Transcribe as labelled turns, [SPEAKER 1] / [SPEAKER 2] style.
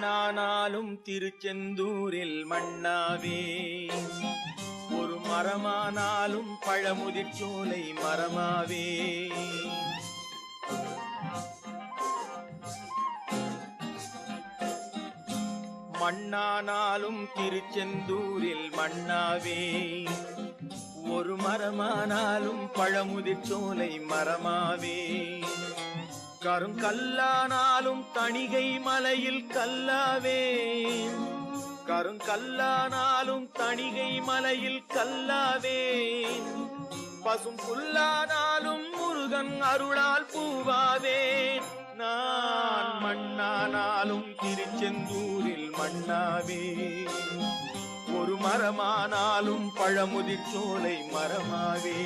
[SPEAKER 1] மண்ணானாலும் திருச்செந்தூரில் மண்ணாவே, ஒரு மரமானாலும் பழமுதிர்ச்சோலை மரமாவே. மண்ணானாலும் திருச்செந்தூரில் மண்ணாவே, ஒரு மரமானாலும் பழமுதிர்ச்சோலை மரமாவே. கருங்கல்லானாலும் தணிகை மலையில் கல்லாவே, கருங்கல்லானாலும் தணிகை மலையில் கல்லாவே. பசும் புல்லானாலும் முருகன் அருளால் பூவாவே. நான் மண்ணானாலும் திருச்செந்தூரில் மண்ணாவே, ஒரு மரமானாலும் பழமுதிர்ச்சோலை மரமாவே.